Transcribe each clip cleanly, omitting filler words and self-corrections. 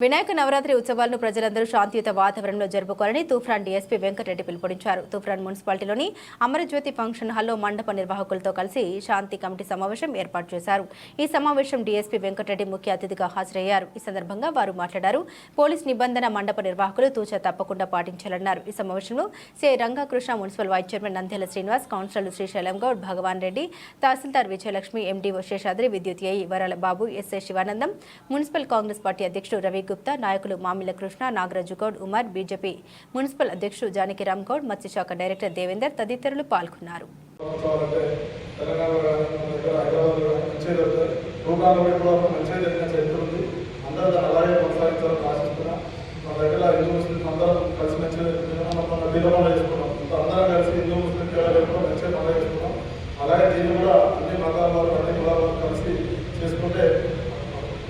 వినాయక నవరాత్రి ఉత్సవాలను ప్రజలందరూ శాంతియుత వాతావరణంలో జరుపుకోవాలని తూఫ్రాన్ డీఎస్పీ వెంకటరెడ్డి పిలుపునిచ్చారు. తూఫ్రాన్ మున్సిపాలిటీలోని అమరజ్యోతి ఫంక్షన్ హాల్లో మండప నిర్వాహకులతో కలిసి శాంతి కమిటీ సమావేశం ఏర్పాటు చేశారు. ఈ సమావేశం డీఎస్పీ వెంకటరెడ్డి ముఖ్య అతిథిగా హాజరయ్యారు. ఈ సందర్భంగా వారు మాట్లాడారు. పోలీస్ నిబంధన మండప నిర్వాహకులు తూచా తప్పకుండా పాటించాలన్నారు. ఈ సమావేశంలో CI Rangakrishna, municipal vice chairman Nandyala Srinivas, కౌన్సిలర్లు శ్రీశైలం గౌడ్, భగవాన్ రెడ్డి, తహసీల్దార్ విజయలక్ష్మి, ఎండీఓ శేషాద్రి, విద్యుత్ AE Varala Babu, SI Sivanandam, municipal Congress party అధ్యక్షుడు రవి గుప్తా, నాయకులు మామిల కృష్ణ, నాగరాజు గౌడ్, ఉమర్, బీజేపీ మున్సిపల్ అధ్యక్షుడు జానకిరామ్ గౌడ్, మత్స్యశాఖ డైరెక్టర్ దేవేందర్ తదితరులు పాల్గొన్నారు.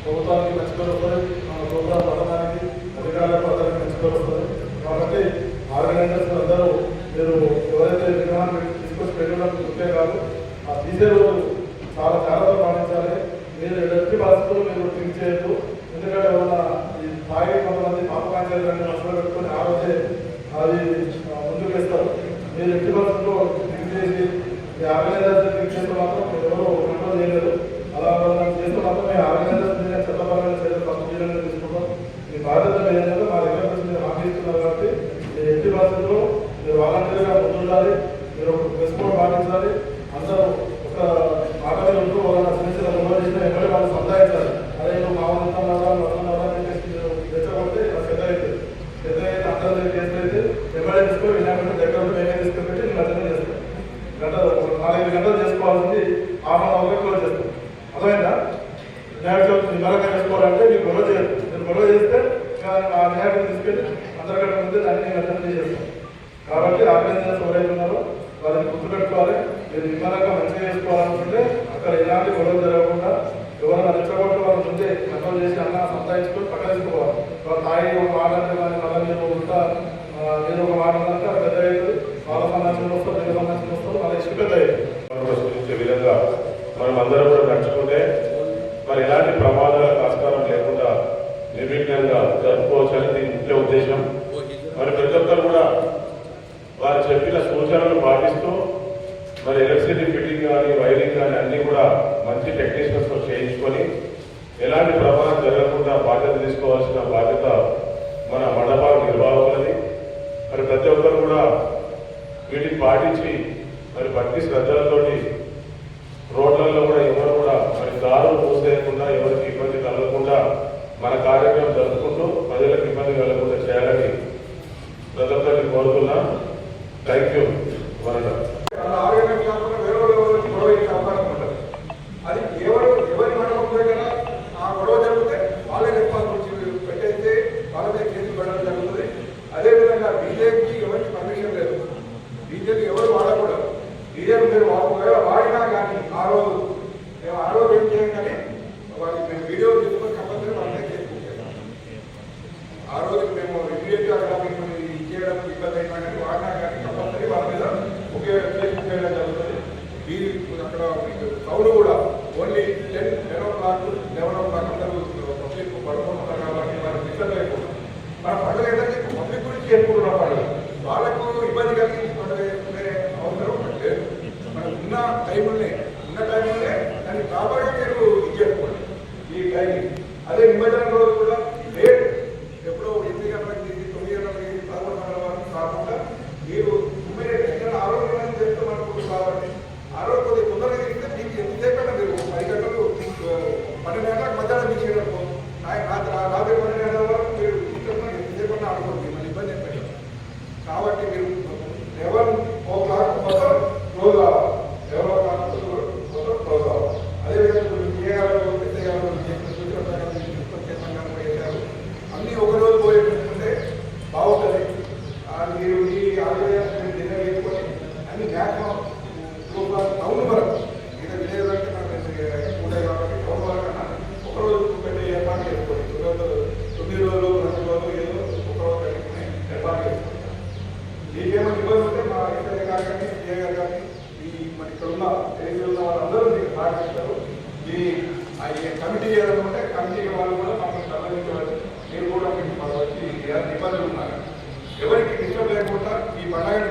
ప్రభుత్వానికి మంచిగా ప్రోగ్రాం పడడానికి అధికారులకు అందరికీ మంచిగా వస్తుంది. కాబట్టి ఆర్గనైజర్స్ అందరూ మీరు ఎవరైతే విగ్రహాన్ని తీసుకొచ్చి పెట్టడం ముఖ్యం కాదు, ఆ తీసే రోజు చాలా జాగ్రత్తగా పాటించాలి. మీరు ఎట్టి పరిస్థితులు మీరు థింక్ చేయొద్దు. ఎందుకంటే ఏమన్నా ఈ తాగి కొంతమంది పాపకాంచాలని మనసులో పెట్టుకొని ఆ రోజే అది ముందుకు వేస్తారు. మీరు ఎట్టి పరిస్థితుల్లో థింక్ చేసి ఈ ఆర్గనైజర్స్ థింక్ చేస్తే మాత్రం ఎవరో కంట్రోల్ చేయలేరు. అలా చేస్తే మాత్రం మీ ఆర్గనైజర్స్ చట్టపరమైన చర్యలు తప్పకుండా తీసుకుంటాం. మీ బాధ్యత ఏంటంటే మా దగ్గర మీరు హామీ ఇస్తున్నారు కాబట్టి మీరు ఎట్టి పరిస్థితుల్లో మీరు వాలంటీర్గా ముందుండాలి. మీరు ఒక డ్రెస్ కోడ్ పాటించాలి. అందరూ ఒక మాట మీద ఉంటూ వాళ్ళ చిన్న చిన్న మొబైల్ చేసిన ఎవరి వాళ్ళు సందాయించాలి. అదే నువ్వు మామూలుగా తెచ్చబడితే పెద్ద అవుతుంది. పెద్ద అయితే అందరూ చేస్తే ఎమ్మెల్యే తీసుకొని వినాయకుడి దగ్గర మేమే తీసుకుపెట్టి నేను అర్థం చేస్తాను. 4-5 గంటలు చేసుకోవాల్సింది హాఫ్ అన్ అవర్గా క్లోజ్ చేస్తాం. అర్థమైందా? వినాయక చవితి నిమ్మలంగా చేసుకోవాలంటే మీకు గొడవ చేయదు. మీరు గొడవ చేస్తే ఆ వినాయకుడు తీసుకెళ్ళి అందరికంటే ముందే దాన్ని అర్థం చేసేస్తాం. కాబట్టి ఆర్గనైజర్స్ ఎవరైతే ఉన్నారో వాళ్ళని గుర్తుపెట్టుకోవాలి. మీరు నిమ్మలంగా మంచిగా చేసుకోవాలనుకుంటే అక్కడ ఎలాంటి గొడవ జరగకుండా ఎవరైనా రెచ్చగొట్టు వాళ్ళ ముందే కంట్రోల్ చేసి అన్న సంతాయించుకొని పక్కన తీసుకోవాలి. వాళ్ళ తాయి ఒక మాట అంటే మళ్ళీ మీరు ఉంటా మీరు ఒక మాట అంటే అది పెద్ద అవుతుంది. వాళ్ళ సంబంధించిన వస్తారు, మీరు సంబంధించిన వస్తారు, వాళ్ళ ఇష్టం పెద్ద అవుతుంది. విధంగా మనం అందరం కూడా నడుచుకుంటే మరి ఎలాంటి ప్రమాదాలకు ఆస్కారం లేకుండా నిర్విఘ్నంగా జరుపుకోవచ్చని దీని ముఖ్య ఉద్దేశం. మరి ప్రతి ఒక్కరు కూడా వారు చెప్పిన సూచనలు పాటిస్తూ మరి ఎలక్ట్రిసిటీ ఫిట్టింగ్ కానీ వైరింగ్ కానీ అన్నీ కూడా మంచి టెక్నీషియన్స్తో చేయించుకొని ఎలాంటి ప్రమాదం జరగకుండా బాధ్యత తీసుకోవాల్సిన బాధ్యత మన మండపాల నిర్వాహకులది. మరి ప్రతి ఒక్కరు కూడా వీటిని పాటించి మరి భక్తి శ్రద్ధలతోటి రోడ్లలో కూడా ఎవరు కూడా మరి దారులు మూసేయకుండా ఎవరికి ఇబ్బంది కలగకుండా మన కార్యక్రమం జరుపుకుంటూ ప్రజలకు ఇబ్బంది కలగకుండా చేయాలని ప్రతి ఒక్కరిని కోరుతున్నా. Thank you. అది ఎవరి మండపంలో కదా ఆ గొడవ జరిగితే వాళ్ళే రెస్పాన్సిబిలిటీ పెట్టేస్తే వాళ్ళదే కేసులు పెట్టడం జరుగుతుంది. అదేవిధంగా డీజేకి ఎవరికి పర్మిషన్ లేదు. డీజేకి ఎవరు వాడకూడదు. డీజే మీరు వాడినా కానీ ఆ రోజు ఏం చేయగానే వాళ్ళకి మేము వీడియో తీసుకొని కంపల్సరీ వాళ్ళనే చేసుకుంటాం. ఆ రోజు మేము ఇమీడియట్గా అక్కడ చేయడం ఇబ్బంది అయినా కానీ వాడినా కానీ కంపల్సరీ వాళ్ళ మీద ఒకే కేసు చేయడం జరుగుతుంది. అక్కడ సౌండ్ కూడా ఓన్లీ 10 o'clock 11 o'clock అందరూ పబ్లిక్ పడుకుంటున్నారు కాబట్టి వాళ్ళకి డిస్టర్బ్ అయిపోతుంది. మన పండుగ ఏంటంటే పబ్లిక్ గురించి చేసుకుంటున్న పండుగ వాళ్ళకు ఇబ్బంది కలిగించి పండుగ చేసుకునే అవసరం లేదు. మనకు ఉన్న టైంలోనే దాన్ని ప్రాపర్గా మీరు ఇది చేసుకోండి ఈ టైంకి. అదే నిమజ్జనం రోజు కూడా రేట్ ఎప్పుడో 8 గంటలకు తీసి 9 గంటలకు 11 గంటల వరకు కాకుండా మీరు ఎక్కడ ఆరోగ్యం చేస్తాం అనుకుంటున్నారు కాబట్టి ఆ రోజు కొద్దిగా తొందరగా తీస్తే మీకు ఎంతసేపైనా మీరు 10 గంటలు 12 గంటలకు మధ్యాహ్నం తీసేయడం రాత్రి 12 గంటల వరకు మీరు ఎంతసేపైనా ఆడుకోండి. మన ఇబ్బంది ఏం పెట్టారు. కాబట్టి మీరు ఇబ్బందులు ఉన్నారు. ఎవరికి డిస్టర్బ్ లేకుండా ఈ పండుగని